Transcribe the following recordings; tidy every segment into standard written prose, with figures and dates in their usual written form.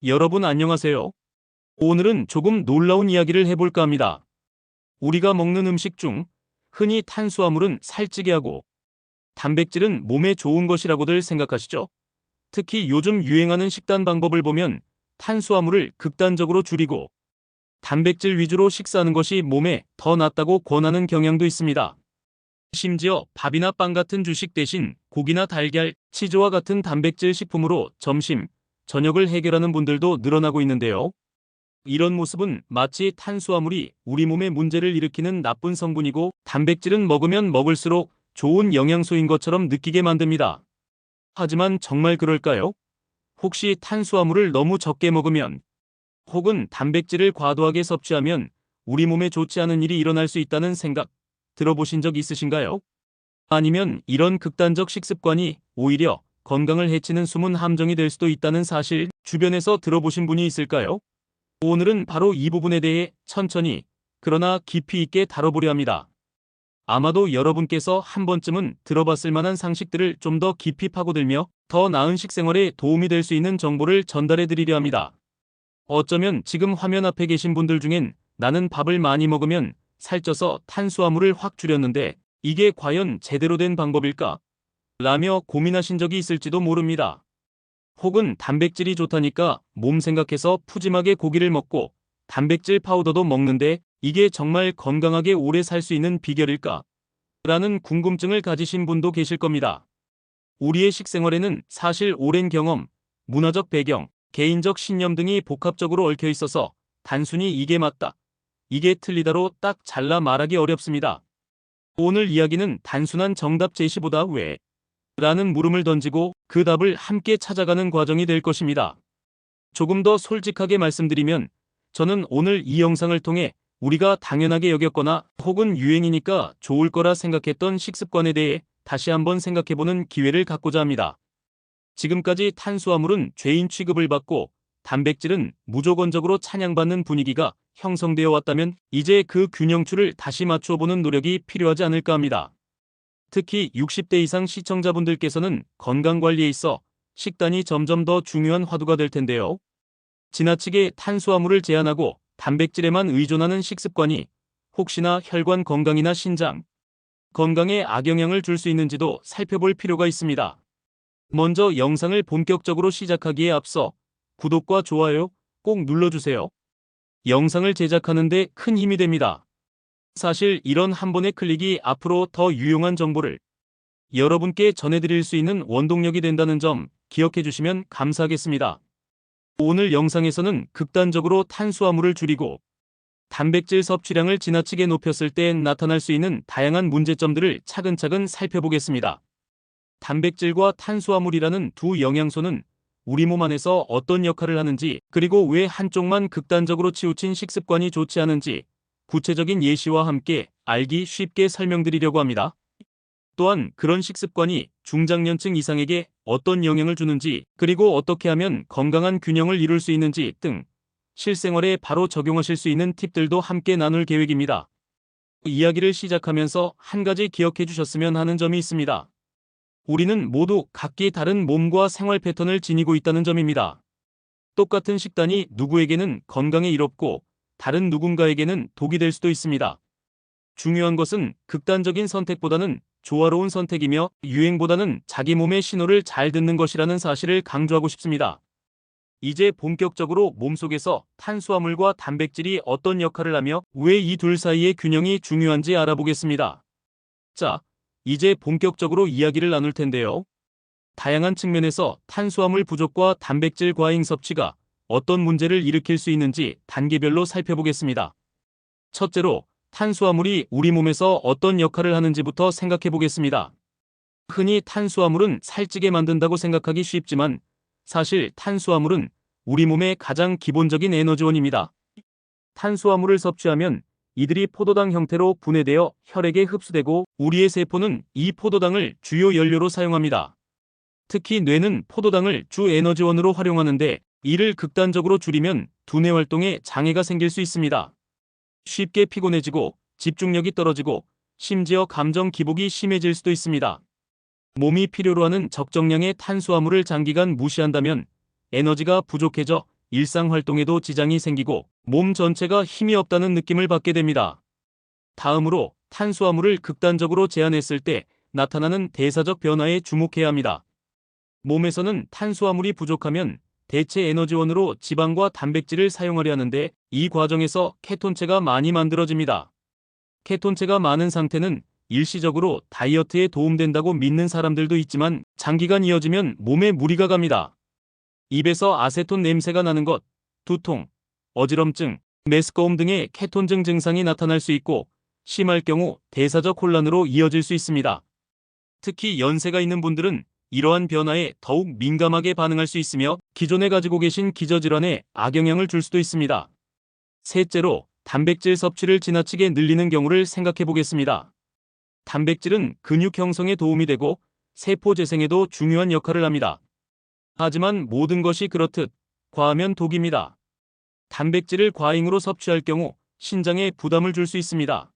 여러분 안녕하세요. 오늘은 조금 놀라운 이야기를 해볼까 합니다. 우리가 먹는 음식 중 흔히 탄수화물은 살찌게 하고 단백질은 몸에 좋은 것이라고들 생각하시죠? 특히 요즘 유행하는 식단 방법을 보면 탄수화물을 극단적으로 줄이고 단백질 위주로 식사하는 것이 몸에 더 낫다고 권하는 경향도 있습니다. 심지어 밥이나 빵 같은 주식 대신 고기나 달걀, 치즈와 같은 단백질 식품으로 점심, 저녁을 해결하는 분들도 늘어나고 있는데요. 이런 모습은 마치 탄수화물이 우리 몸에 문제를 일으키는 나쁜 성분이고 단백질은 먹으면 먹을수록 좋은 영양소인 것처럼 느끼게 만듭니다. 하지만 정말 그럴까요? 혹시 탄수화물을 너무 적게 먹으면 혹은 단백질을 과도하게 섭취하면 우리 몸에 좋지 않은 일이 일어날 수 있다는 생각 들어보신 적 있으신가요? 아니면 이런 극단적 식습관이 오히려 건강을 해치는 숨은 함정이 될 수도 있다는 사실 주변에서 들어보신 분이 있을까요? 오늘은 바로 이 부분에 대해 천천히 그러나 깊이 있게 다뤄보려 합니다. 아마도 여러분께서 한 번쯤은 들어봤을 만한 상식들을 좀 더 깊이 파고들며 더 나은 식생활에 도움이 될 수 있는 정보를 전달해 드리려 합니다. 어쩌면 지금 화면 앞에 계신 분들 중엔 나는 밥을 많이 먹으면 살쪄서 탄수화물을 확 줄였는데 이게 과연 제대로 된 방법일까? 라며 고민하신 적이 있을지도 모릅니다. 혹은 단백질이 좋다니까 몸 생각해서 푸짐하게 고기를 먹고 단백질 파우더도 먹는데 이게 정말 건강하게 오래 살 수 있는 비결일까? 라는 궁금증을 가지신 분도 계실 겁니다. 우리의 식생활에는 사실 오랜 경험, 문화적 배경, 개인적 신념 등이 복합적으로 얽혀 있어서 단순히 이게 맞다, 이게 틀리다로 딱 잘라 말하기 어렵습니다. 오늘 이야기는 단순한 정답 제시보다 왜? 라는 물음을 던지고 그 답을 함께 찾아가는 과정이 될 것입니다. 조금 더 솔직하게 말씀드리면 저는 오늘 이 영상을 통해 우리가 당연하게 여겼거나 혹은 유행이니까 좋을 거라 생각했던 식습관에 대해 다시 한번 생각해보는 기회를 갖고자 합니다. 지금까지 탄수화물은 죄인 취급을 받고 단백질은 무조건적으로 찬양받는 분위기가 형성되어 왔다면 이제 그 균형추를 다시 맞추어보는 노력이 필요하지 않을까 합니다. 특히 60대 이상 시청자분들께서는 건강관리에 있어 식단이 점점 더 중요한 화두가 될 텐데요. 지나치게 탄수화물을 제한하고 단백질에만 의존하는 식습관이 혹시나 혈관 건강이나 신장 건강에 악영향을 줄 수 있는지도 살펴볼 필요가 있습니다. 먼저 영상을 본격적으로 시작하기에 앞서 구독과 좋아요 꼭 눌러주세요. 영상을 제작하는 데 큰 힘이 됩니다. 사실 이런 한 번의 클릭이 앞으로 더 유용한 정보를 여러분께 전해드릴 수 있는 원동력이 된다는 점 기억해 주시면 감사하겠습니다. 오늘 영상에서는 극단적으로 탄수화물을 줄이고 단백질 섭취량을 지나치게 높였을 때 나타날 수 있는 다양한 문제점들을 차근차근 살펴보겠습니다. 단백질과 탄수화물이라는 두 영양소는 우리 몸 안에서 어떤 역할을 하는지, 그리고 왜 한쪽만 극단적으로 치우친 식습관이 좋지 않은지 구체적인 예시와 함께 알기 쉽게 설명드리려고 합니다. 또한 그런 식습관이 중장년층 이상에게 어떤 영향을 주는지, 그리고 어떻게 하면 건강한 균형을 이룰 수 있는지 등 실생활에 바로 적용하실 수 있는 팁들도 함께 나눌 계획입니다. 이야기를 시작하면서 한 가지 기억해 주셨으면 하는 점이 있습니다. 우리는 모두 각기 다른 몸과 생활 패턴을 지니고 있다는 점입니다. 똑같은 식단이 누구에게는 건강에 이롭고 다른 누군가에게는 독이 될 수도 있습니다. 중요한 것은 극단적인 선택보다는 조화로운 선택이며 유행보다는 자기 몸의 신호를 잘 듣는 것이라는 사실을 강조하고 싶습니다. 이제 본격적으로 몸속에서 탄수화물과 단백질이 어떤 역할을 하며 왜 이 둘 사이의 균형이 중요한지 알아보겠습니다. 자, 이제 본격적으로 이야기를 나눌 텐데요. 다양한 측면에서 탄수화물 부족과 단백질 과잉 섭취가 어떤 문제를 일으킬 수 있는지 단계별로 살펴보겠습니다. 첫째로, 탄수화물이 우리 몸에서 어떤 역할을 하는지부터 생각해 보겠습니다. 흔히 탄수화물은 살찌게 만든다고 생각하기 쉽지만 사실 탄수화물은 우리 몸의 가장 기본적인 에너지원입니다. 탄수화물을 섭취하면 이들이 포도당 형태로 분해되어 혈액에 흡수되고 우리의 세포는 이 포도당을 주요 연료로 사용합니다. 특히 뇌는 포도당을 주 에너지원으로 활용하는데 이를 극단적으로 줄이면 두뇌 활동에 장애가 생길 수 있습니다. 쉽게 피곤해지고 집중력이 떨어지고 심지어 감정 기복이 심해질 수도 있습니다. 몸이 필요로 하는 적정량의 탄수화물을 장기간 무시한다면 에너지가 부족해져 일상 활동에도 지장이 생기고 몸 전체가 힘이 없다는 느낌을 받게 됩니다. 다음으로 탄수화물을 극단적으로 제한했을 때 나타나는 대사적 변화에 주목해야 합니다. 몸에서는 탄수화물이 부족하면 대체 에너지원으로 지방과 단백질을 사용하려 하는데 이 과정에서 케톤체가 많이 만들어집니다. 케톤체가 많은 상태는 일시적으로 다이어트에 도움된다고 믿는 사람들도 있지만 장기간 이어지면 몸에 무리가 갑니다. 입에서 아세톤 냄새가 나는 것, 두통, 어지럼증, 메스꺼움 등의 케톤증 증상이 나타날 수 있고 심할 경우 대사적 혼란으로 이어질 수 있습니다. 특히 연세가 있는 분들은 이러한 변화에 더욱 민감하게 반응할 수 있으며 기존에 가지고 계신 기저질환에 악영향을 줄 수도 있습니다. 셋째로 단백질 섭취를 지나치게 늘리는 경우를 생각해 보겠습니다. 단백질은 근육 형성에 도움이 되고 세포 재생에도 중요한 역할을 합니다. 하지만 모든 것이 그렇듯 과하면 독입니다. 단백질을 과잉으로 섭취할 경우 신장에 부담을 줄 수 있습니다.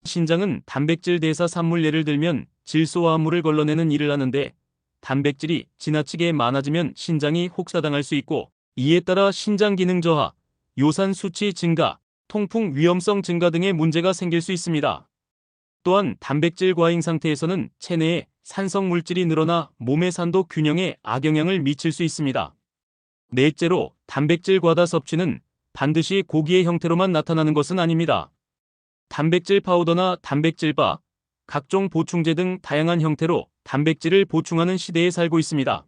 신장은 단백질 대사 산물 예를 들면 질소화합물을 걸러내는 일을 하는데 단백질이 지나치게 많아지면 신장이 혹사당할 수 있고 이에 따라 신장 기능 저하, 요산 수치 증가, 통풍 위험성 증가 등의 문제가 생길 수 있습니다. 또한 단백질 과잉 상태에서는 체내에 산성 물질이 늘어나 몸의 산도 균형에 악영향을 미칠 수 있습니다. 넷째로 단백질 과다 섭취는 반드시 고기의 형태로만 나타나는 것은 아닙니다. 단백질 파우더나 단백질 바, 각종 보충제 등 다양한 형태로 단백질을 보충하는 시대에 살고 있습니다.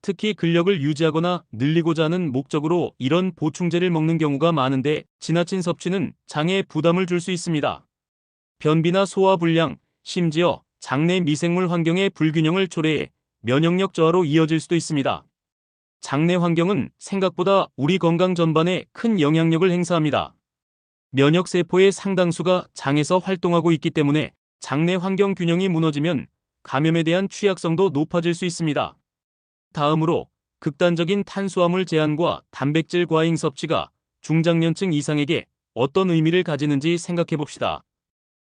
특히 근력을 유지하거나 늘리고자 하는 목적으로 이런 보충제를 먹는 경우가 많은데 지나친 섭취는 장에 부담을 줄 수 있습니다. 변비나 소화 불량, 심지어 장내 미생물 환경의 불균형을 초래해 면역력 저하로 이어질 수도 있습니다. 장내 환경은 생각보다 우리 건강 전반에 큰 영향력을 행사합니다. 면역세포의 상당수가 장에서 활동하고 있기 때문에 장내 환경 균형이 무너지면 감염에 대한 취약성도 높아질 수 있습니다. 다음으로 극단적인 탄수화물 제한과 단백질 과잉 섭취가 중장년층 이상에게 어떤 의미를 가지는지 생각해 봅시다.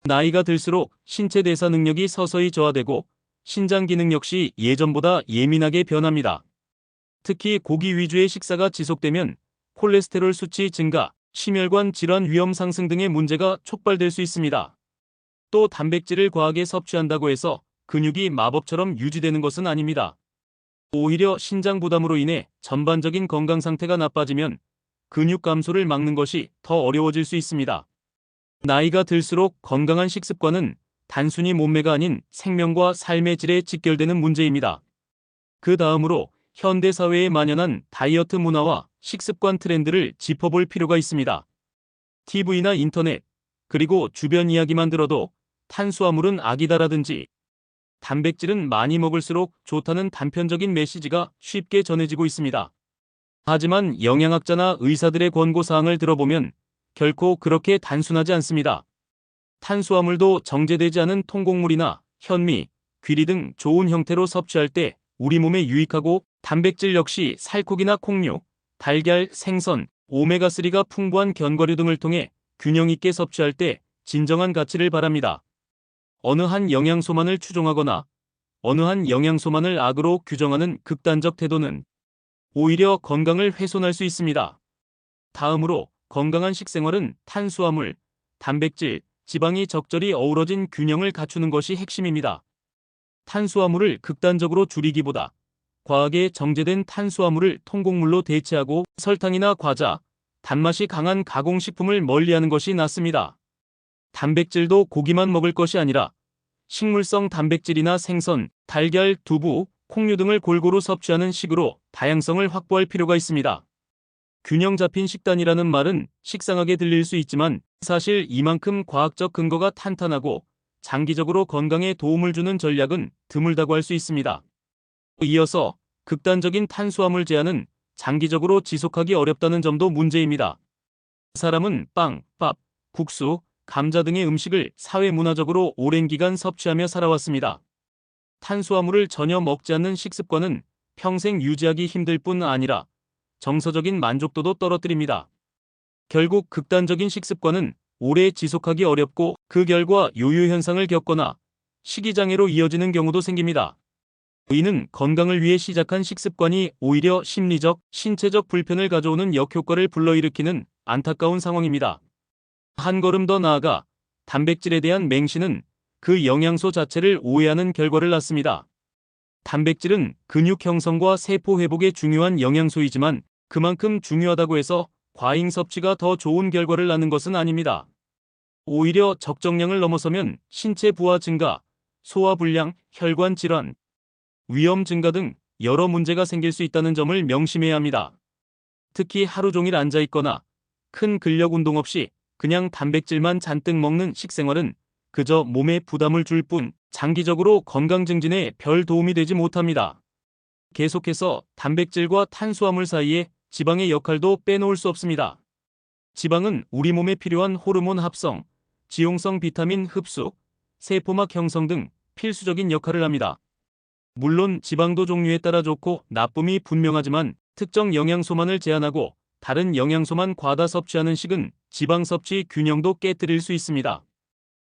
나이가 들수록 신체 대사 능력이 서서히 저하되고 신장 기능 역시 예전보다 예민하게 변합니다. 특히 고기 위주의 식사가 지속되면 콜레스테롤 수치 증가, 심혈관 질환 위험 상승 등의 문제가 촉발될 수 있습니다. 또 단백질을 과하게 섭취한다고 해서 근육이 마법처럼 유지되는 것은 아닙니다. 오히려 신장 부담으로 인해 전반적인 건강 상태가 나빠지면 근육 감소를 막는 것이 더 어려워질 수 있습니다. 나이가 들수록 건강한 식습관은 단순히 몸매가 아닌 생명과 삶의 질에 직결되는 문제입니다. 그 다음으로 현대사회에 만연한 다이어트 문화와 식습관 트렌드를 짚어볼 필요가 있습니다. TV나 인터넷, 그리고 주변 이야기만 들어도 탄수화물은 악이다라든지 단백질은 많이 먹을수록 좋다는 단편적인 메시지가 쉽게 전해지고 있습니다. 하지만 영양학자나 의사들의 권고사항을 들어보면 결코 그렇게 단순하지 않습니다. 탄수화물도 정제되지 않은 통곡물이나 현미, 귀리 등 좋은 형태로 섭취할 때 우리 몸에 유익하고 단백질 역시 살코기나 콩류, 달걀, 생선, 오메가3가 풍부한 견과류 등을 통해 균형 있게 섭취할 때 진정한 가치를 바랍니다. 어느 한 영양소만을 추종하거나 어느 한 영양소만을 악으로 규정하는 극단적 태도는 오히려 건강을 훼손할 수 있습니다. 다음으로 건강한 식생활은 탄수화물, 단백질, 지방이 적절히 어우러진 균형을 갖추는 것이 핵심입니다. 탄수화물을 극단적으로 줄이기보다 과하게 정제된 탄수화물을 통곡물로 대체하고 설탕이나 과자, 단맛이 강한 가공식품을 멀리하는 것이 낫습니다. 단백질도 고기만 먹을 것이 아니라 식물성 단백질이나 생선, 달걀, 두부, 콩류 등을 골고루 섭취하는 식으로 다양성을 확보할 필요가 있습니다. 균형 잡힌 식단이라는 말은 식상하게 들릴 수 있지만 사실 이만큼 과학적 근거가 탄탄하고 장기적으로 건강에 도움을 주는 전략은 드물다고 할 수 있습니다. 이어서 극단적인 탄수화물 제한은 장기적으로 지속하기 어렵다는 점도 문제입니다. 사람은 빵, 밥, 국수, 감자 등의 음식을 사회문화적으로 오랜 기간 섭취하며 살아왔습니다. 탄수화물을 전혀 먹지 않는 식습관은 평생 유지하기 힘들 뿐 아니라 정서적인 만족도도 떨어뜨립니다. 결국 극단적인 식습관은 오래 지속하기 어렵고 그 결과 요요 현상을 겪거나 식이장애로 이어지는 경우도 생깁니다. 이는 건강을 위해 시작한 식습관이 오히려 심리적, 신체적 불편을 가져오는 역효과를 불러일으키는 안타까운 상황입니다. 한 걸음 더 나아가 단백질에 대한 맹신은 그 영양소 자체를 오해하는 결과를 낳습니다. 단백질은 근육 형성과 세포 회복에 중요한 영양소이지만 그만큼 중요하다고 해서 과잉 섭취가 더 좋은 결과를 낳는 것은 아닙니다. 오히려 적정량을 넘어서면 신체 부하 증가, 소화불량, 혈관 질환, 위험 증가 등 여러 문제가 생길 수 있다는 점을 명심해야 합니다. 특히 하루 종일 앉아 있거나 큰 근력 운동 없이 그냥 단백질만 잔뜩 먹는 식생활은 그저 몸에 부담을 줄 뿐 장기적으로 건강 증진에 별 도움이 되지 못합니다. 계속해서 단백질과 탄수화물 사이에 지방의 역할도 빼놓을 수 없습니다. 지방은 우리 몸에 필요한 호르몬 합성, 지용성 비타민 흡수, 세포막 형성 등 필수적인 역할을 합니다. 물론 지방도 종류에 따라 좋고 나쁨이 분명하지만 특정 영양소만을 제한하고 다른 영양소만 과다 섭취하는 식은 지방 섭취 균형도 깨뜨릴 수 있습니다.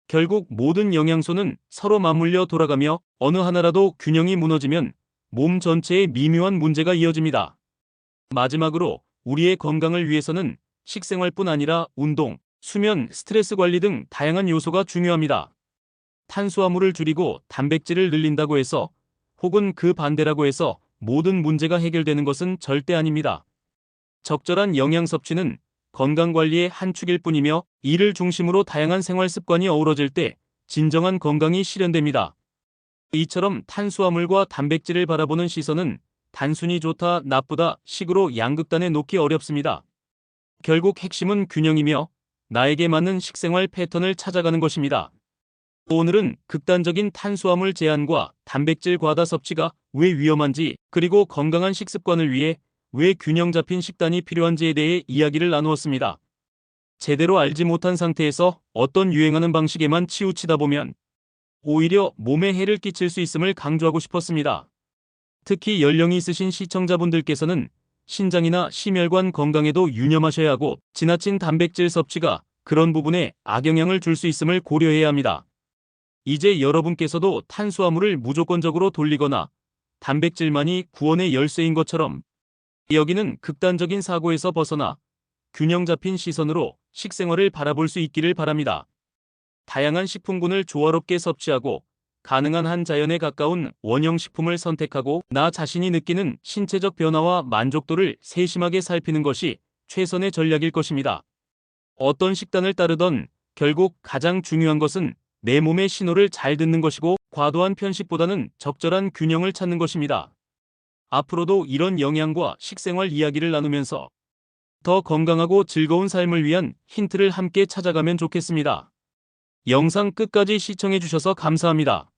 결국 모든 영양소는 서로 맞물려 돌아가며 어느 하나라도 균형이 무너지면 몸 전체에 미묘한 문제가 이어집니다. 마지막으로 우리의 건강을 위해서는 식생활뿐 아니라 운동, 수면, 스트레스 관리 등 다양한 요소가 중요합니다. 탄수화물을 줄이고 단백질을 늘린다고 해서 혹은 그 반대라고 해서 모든 문제가 해결되는 것은 절대 아닙니다. 적절한 영양 섭취는 건강관리의 한 축일 뿐이며 이를 중심으로 다양한 생활 습관이 어우러질 때 진정한 건강이 실현됩니다. 이처럼 탄수화물과 단백질을 바라보는 시선은 단순히 좋다, 나쁘다 식으로 양극단에 놓기 어렵습니다. 결국 핵심은 균형이며 나에게 맞는 식생활 패턴을 찾아가는 것입니다. 오늘은 극단적인 탄수화물 제한과 단백질 과다 섭취가 왜 위험한지, 그리고 건강한 식습관을 위해 왜 균형 잡힌 식단이 필요한지에 대해 이야기를 나누었습니다. 제대로 알지 못한 상태에서 어떤 유행하는 방식에만 치우치다 보면 오히려 몸에 해를 끼칠 수 있음을 강조하고 싶었습니다. 특히 연령이 있으신 시청자분들께서는 신장이나 심혈관 건강에도 유념하셔야 하고 지나친 단백질 섭취가 그런 부분에 악영향을 줄 수 있음을 고려해야 합니다. 이제 여러분께서도 탄수화물을 무조건적으로 돌리거나 단백질만이 구원의 열쇠인 것처럼 여기는 극단적인 사고에서 벗어나 균형 잡힌 시선으로 식생활을 바라볼 수 있기를 바랍니다. 다양한 식품군을 조화롭게 섭취하고 가능한 한 자연에 가까운 원형 식품을 선택하고 나 자신이 느끼는 신체적 변화와 만족도를 세심하게 살피는 것이 최선의 전략일 것입니다. 어떤 식단을 따르던 결국 가장 중요한 것은 내 몸의 신호를 잘 듣는 것이고 과도한 편식보다는 적절한 균형을 찾는 것입니다. 앞으로도 이런 영양과 식생활 이야기를 나누면서 더 건강하고 즐거운 삶을 위한 힌트를 함께 찾아가면 좋겠습니다. 영상 끝까지 시청해 주셔서 감사합니다.